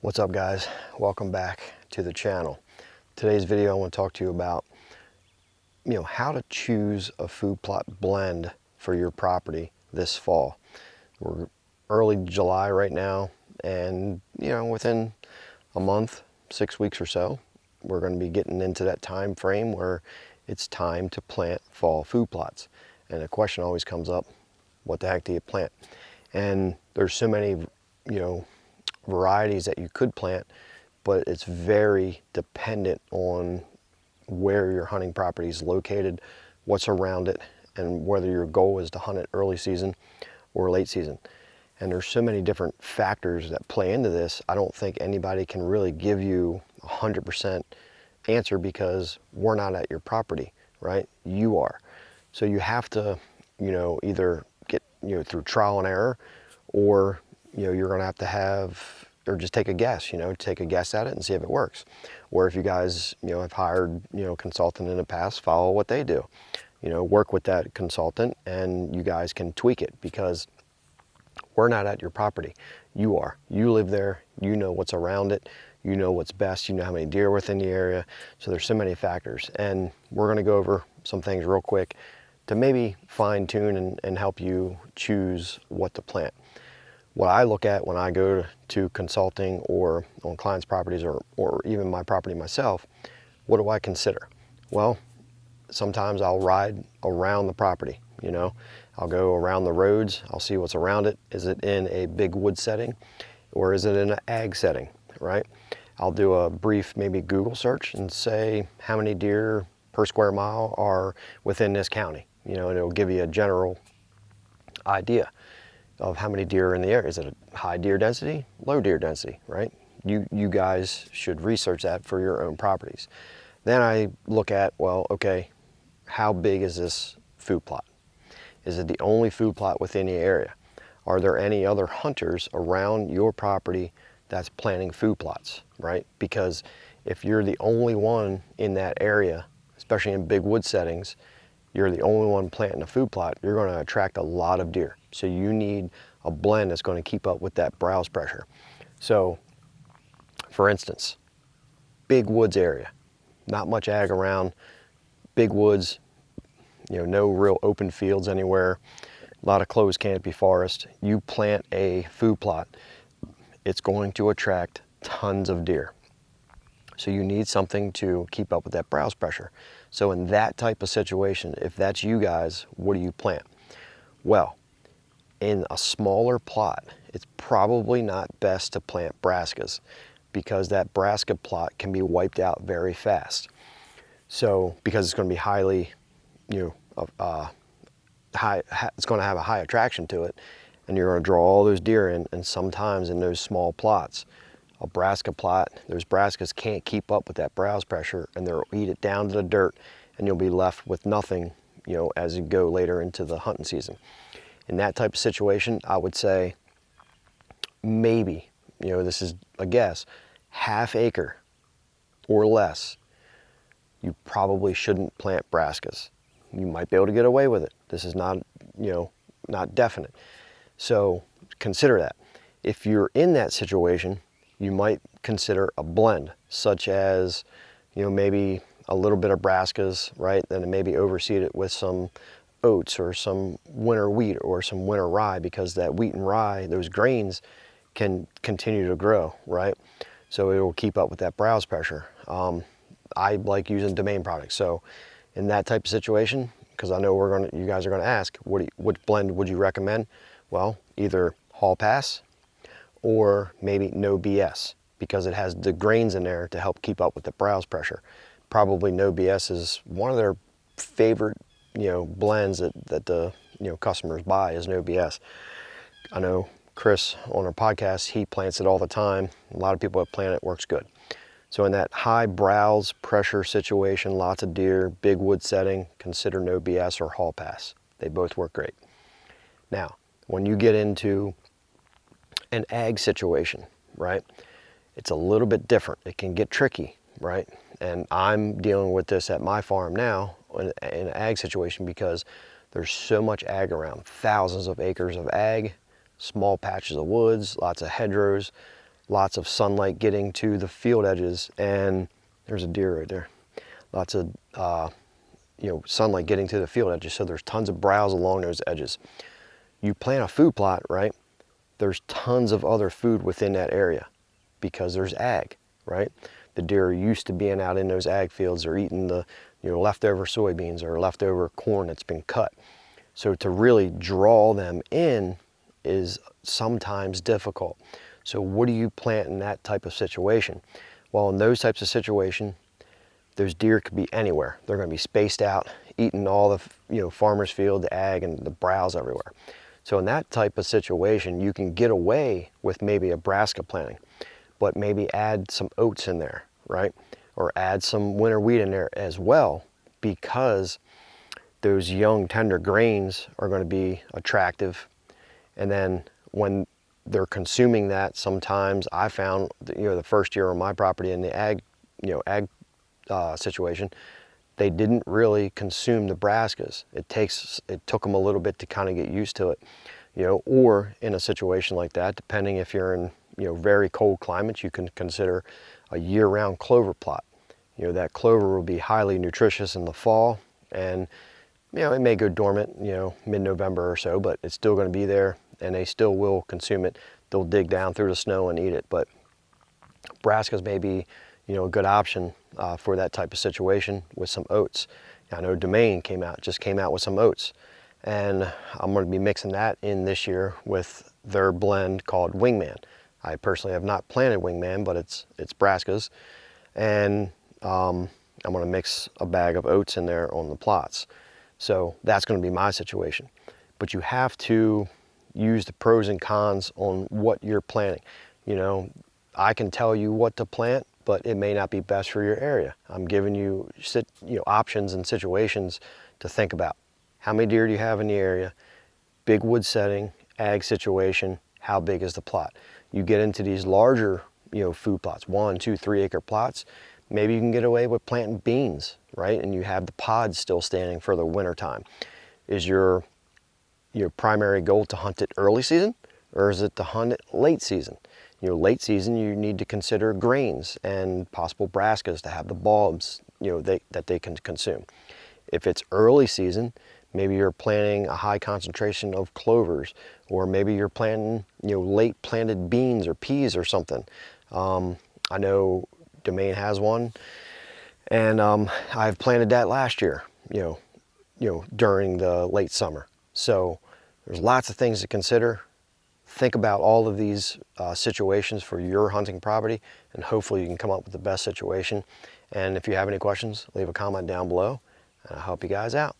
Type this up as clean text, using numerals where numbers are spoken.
What's up, guys? Welcome back to the channel. Today's video I want to talk to you about how to choose a food plot blend for your property this fall. We're early July right now, and within a month, 6 weeks or so, we're going to be getting into that time frame where it's time to plant fall food plots. And the question always comes up, what the heck do you plant? And there's so many varieties that you could plant, but it's very dependent on where your hunting property is located, what's around it, and whether your goal is to hunt it early season or late season. And there's so many different factors that play into this. I don't think anybody can really give you 100% answer because we're not at your property, right? You are. So you have to, either get, through trial and error, or you're going to have, or just take a guess, take a guess at it and see if it works. Or if you guys, have hired, a consultant in the past, follow what they do. Work with that consultant and you guys can tweak it, because we're not at your property. You are. You live there. You know what's around it. You know what's best. You know how many deer within the area. So there's so many factors. And we're going to go over some things real quick to maybe fine tune and help you choose what to plant. What I look at when I go to consulting or on clients' properties or even my property myself, what do I consider? Well, sometimes I'll ride around the property, I'll go around the roads, I'll see what's around it. Is it in a big wood setting or is it in an ag setting, right? I'll do a brief maybe Google search and say how many deer per square mile are within this county, and it'll give you a general idea of how many deer are in the area. Is it a high deer density, low deer density, right? You guys should research that for your own properties. Then I look at, well, okay, how big is this food plot? Is it the only food plot within the area? Are there any other hunters around your property that's planting food plots, right? Because if you're the only one in that area, especially in big wood settings, you're the only one planting a food plot, you're going to attract a lot of deer. So you need a blend that's going to keep up with that browse pressure. So, for instance, big woods area, not much ag around, big woods, no real open fields anywhere, a lot of closed canopy forest. You plant a food plot, it's going to attract tons of deer. So you need something to keep up with that browse pressure. So in that type of situation, if that's you guys, what do you plant? Well, in a smaller plot, it's probably not best to plant brassicas, because that brassica plot can be wiped out very fast. So because it's going to be highly, it's going to have a high attraction to it, and you're going to draw all those deer in, and sometimes in those small plots, a brassica plot, those brassicas can't keep up with that browse pressure, and they'll eat it down to the dirt, and you'll be left with nothing, as you go later into the hunting season. In that type of situation, I would say maybe, this is a guess, half acre or less, you probably shouldn't plant brassicas. You might be able to get away with it. This is not, not definite. So consider that. If you're in that situation, you might consider a blend, such as, maybe a little bit of brassicas, right? Then maybe overseed it with some oats or some winter wheat or some winter rye, because that wheat and rye, those grains can continue to grow, right? So it will keep up with that browse pressure. I like using domain products. So in that type of situation, because I know you guys are gonna ask, what blend would you recommend? Well, either Hall Pass or maybe No BS, because it has the grains in there to help keep up with the browse pressure. Probably No BS is one of their favorite, blends that the customers buy is No BS. I know Chris on our podcast, he plants it all the time. A lot of people that plant it, works good. So in that high browse pressure situation, lots of deer, big wood setting, consider No BS or Hall Pass. They both work great. Now, when you get into an ag situation, right, it's a little bit different. It can get tricky, right? And I'm dealing with this at my farm now in an ag situation, because there's so much ag around, thousands of acres of ag, small patches of woods, lots of hedgerows, lots of sunlight getting to the field edges, and there's a deer right there. Lots of sunlight getting to the field edges, so there's tons of browse along those edges. You plant a food plot, right? There's tons of other food within that area because there's ag, right? The deer are used to being out in those ag fields or eating the leftover soybeans or leftover corn that's been cut. So to really draw them in is sometimes difficult. So what do you plant in that type of situation? Well, in those types of situations, those deer could be anywhere. They're going to be spaced out, eating all the farmer's field, the ag, and the browse everywhere. So in that type of situation, you can get away with maybe a brassica planting, but maybe add some oats in there, right? Or add some winter wheat in there as well, because those young tender grains are going to be attractive. And then when they're consuming that, sometimes I found the first year on my property in the ag situation, they didn't really consume the brassicas. It took them a little bit to kind of get used to it, or in a situation like that, depending if you're in very cold climates, you can consider a year-round clover plot. That clover will be highly nutritious in the fall, and it may go dormant mid-November or so, but it's still going to be there, and they still will consume it. They'll dig down through the snow and eat it. But brassicas may be a good option for that type of situation with some oats. I know Domain just came out with some oats, and I'm going to be mixing that in this year with their blend called Wingman. I personally have not planted Wingman, but it's brassicas, and I'm going to mix a bag of oats in there on the plots. So that's going to be my situation. But you have to use the pros and cons on what you're planting. I can tell you what to plant, but it may not be best for your area. I'm giving you options and situations to think about. How many deer do you have in the area? Big wood setting, ag situation, how big is the plot? You get into these larger food plots, 1, 2, 3 acre plots, maybe you can get away with planting beans, right? And you have the pods still standing for the winter time. Is your primary goal to hunt it early season, or is it to hunt it late season? Late season, you need to consider grains and possible brassicas to have the bulbs, that they can consume. If it's early season, maybe you're planting a high concentration of clovers, or maybe you're planting, late planted beans or peas or something. I know Domain has one, and I've planted that last year, during the late summer. So there's lots of things to consider. Think about all of these situations for your hunting property, and hopefully you can come up with the best situation. And if you have any questions, leave a comment down below, and I'll help you guys out.